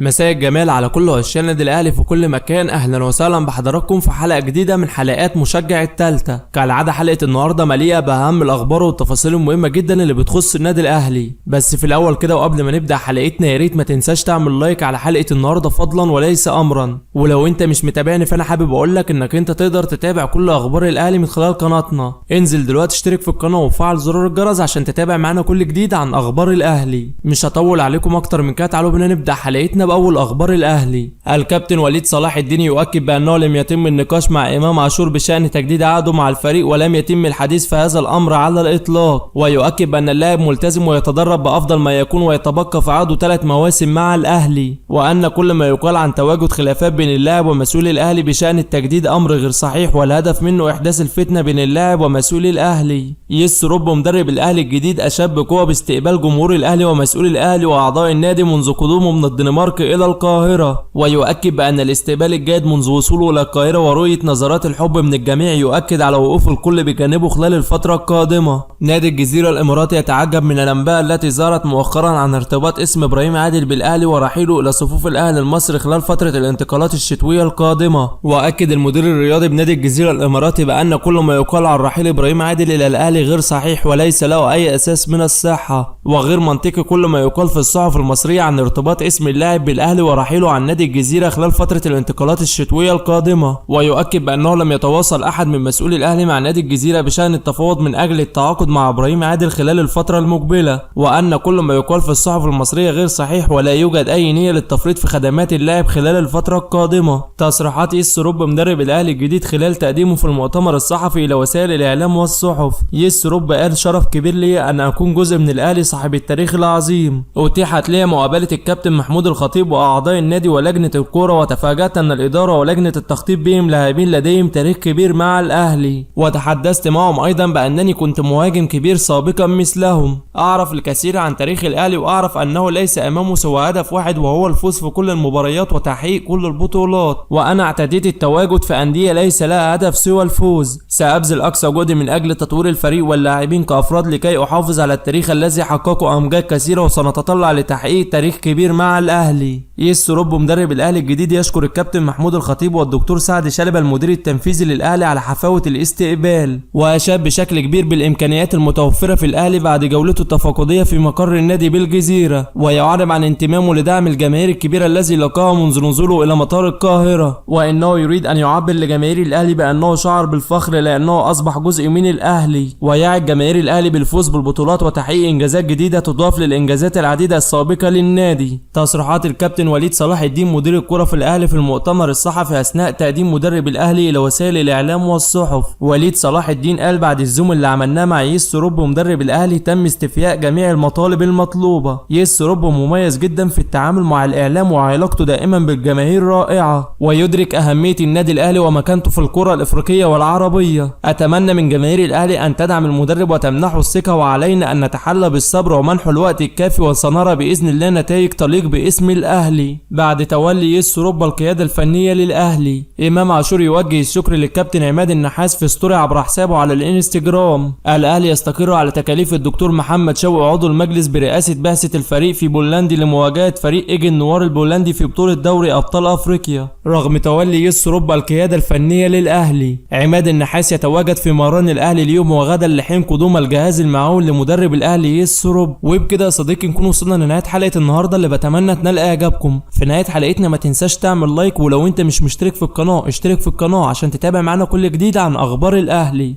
مساء الجمال على كل عشاق النادي الاهلي في كل مكان. اهلا وسهلا بحضراتكم في حلقه جديده من حلقات مشجع التالتة. كالعاده حلقه النهارده مليئه باهم الاخبار والتفاصيل المهمه جدا اللي بتخص النادي الاهلي. بس في الاول كده وقبل ما نبدا حلقتنا يا ريت ما تنساش تعمل لايك على حلقه النهارده فضلا وليس امرا. ولو انت مش متابعني فانا حابب اقول لك انك انت تقدر تتابع كل اخبار الاهلي من خلال قناتنا. انزل دلوقتي اشترك في القناه وفعل زرار الجرس عشان تتابع معانا كل جديد عن اخبار الاهلي. مش هطول عليكم اكتر من كده، تعالوا بينا نبدا حلقتنا باول اخبار الاهلي. الكابتن وليد صلاح الدين يؤكد بانه لم يتم النقاش مع امام عاشور بشان تجديد عقده مع الفريق ولم يتم الحديث في هذا الامر على الاطلاق، ويؤكد بان اللاعب ملتزم ويتدرب بافضل ما يكون ويتبقى في عقده 3 مواسم مع الاهلي، وان كل ما يقال عن تواجد خلافات بين اللاعب ومسؤول الاهلي بشان التجديد امر غير صحيح، والهدف منه احداث الفتنه بين اللاعب ومسؤول الاهلي. يس روب مدرب الاهلي الجديد اشاد بقوه باستقبال جمهور الاهلي ومسؤول الاهلي واعضاء النادي منذ قدومه من الدنمارك الى القاهرة، ويؤكد بأن الاستقبال الجيد منذ وصوله إلى القاهرة ورؤية نظرات الحب من الجميع يؤكد على وقوف الكل بجانبه خلال الفترة القادمة. نادي الجزيرة الإماراتي يتعجب من الأنباء التي ظهرت مؤخرا عن ارتباط اسم إبراهيم عادل بالأهلي ورحيله إلى صفوف الأهلي المصري خلال فترة الانتقالات الشتوية القادمة. وأكد المدير الرياضي بنادي الجزيرة الإماراتي بأن كل ما يقال عن رحيل إبراهيم عادل إلى الأهلي غير صحيح وليس له أي أساس من الصحة، وغير منطقي كل ما يقال في الصحف المصرية عن ارتباط اسم اللاعب بالأهلي ورحيله عن نادي الجزيرة خلال فترة الانتقالات الشتوية القادمة. ويؤكد بأنه لم يتواصل أحد من مسؤولي الأهلي مع نادي الجزيرة بشأن التفاوض من أجل التعاقد مع إبراهيم عادل خلال الفترة المقبلة، وأن كل ما يقال في الصحف المصرية غير صحيح ولا يوجد أي نية للتفريط في خدمات اللاعب خلال الفترة القادمة. تصريحات يس روب مدرب الأهلي الجديد خلال تقديمه في المؤتمر الصحفي إلى وسائل الإعلام والصحف. يس روب قال: شرف كبير لي أن أكون جزء من الأهلي صاحب التاريخ العظيم. أتيحت لي مقابلة الكابتن محمود الخطيب وأعضاء النادي ولجنة الكورة، وتفاجأت أن الإدارة ولجنة التخطيط بهم لاعبين لديهم تاريخ كبير مع الأهلي، وتحدثت معهم أيضا بأنني كنت مهاجم كبير سابقا مثلهم. أعرف الكثير عن تاريخ الأهلي وأعرف أنه ليس أمامه سوى هدف واحد وهو الفوز في كل المباريات وتحقيق كل البطولات، وأنا اعتديت التواجد في أندية ليس لها هدف سوى الفوز. سأبذل أقصى جهدي من أجل تطوير الفريق واللاعبين كأفراد لكي أحافظ على التاريخ الذي حققه أمجاد كثيرة، وسنتطلع لتحقيق تاريخ كبير مع الأهلي. يس روب مدرب الأهلي الجديد يشكر الكابتن محمود الخطيب والدكتور سعد شلبة المدير التنفيذي للأهلي على حفاوة الاستقبال، وأشاد بشكل كبير بالإمكانيات المتوفرة في الأهلي بعد جولته التفقدية في مقر النادي بالجزيرة، ويعرب عن انتمامه لدعم الجماهير الكبيرة الذي لقاها منذ نزوله إلى مطار القاهرة، وإنه يريد أن يعبر لجماهير الأهلي بأنه شعر بالفخر لأنه أصبح جزء من الأهلي، ويعد جماهير الأهلي بالفوز بالبطولات وتحقيق إنجازات جديدة تضاف للإنجازات العديدة السابقة للنادي. تصريحات الكابتن وليد صلاح الدين مدير الكرة في الأهلي في المؤتمر الصحفي أثناء تقديم مدرب الأهلي إلى وسائل الإعلام والصحف. وليد صلاح الدين قال: بعد الزوم اللي عملناه مع يس روب مدرب الأهلي تم استيفاء جميع المطالب المطلوبة. يس روب مميز جدا في التعامل مع الإعلام وعلاقته دائما بالجماهير رائعة، ويدرك أهمية النادي الأهلي ومكانته في الكرة الإفريقية والعربية. أتمنى من جماهير الأهلي أن تدعم المدرب وتمنحه الثقة، وعلينا أن نتحلى بالصبر ومنحه الوقت الكافي، وسنرى بإذن الله نتائج تليق باسم الأهلي. بعد تولي يس روب القيادة الفنية للأهلي، إمام عاشور يوجه الشكر للكابتن عماد النحاس في ستوري عبر حسابه على الانستجرام. الأهلي يستقر على تكاليف الدكتور محمد شوقي عضو المجلس برئاسة بعثة الفريق في بولندي لمواجهة فريق إيجن نوار البولندي في بطولة دوري أبطال أفريقيا. رغم تولي يس روب القيادة الفنية للأهلي، عماد النحاس يتواجد في مران الأهلي اليوم وغدا لحين قدوم الجهاز المعاون لمدرب الأهلي يس روب. وبكده يا صديقي نكون وصلنا لنهاية حلقة النهاردة اللي بتمنى تنال إعجابكم. في نهاية حلقتنا ما تنساش تعمل لايك، ولو انت مش مشترك في القناة اشترك في القناة عشان تتابع معنا كل جديد عن أخبار الأهلي.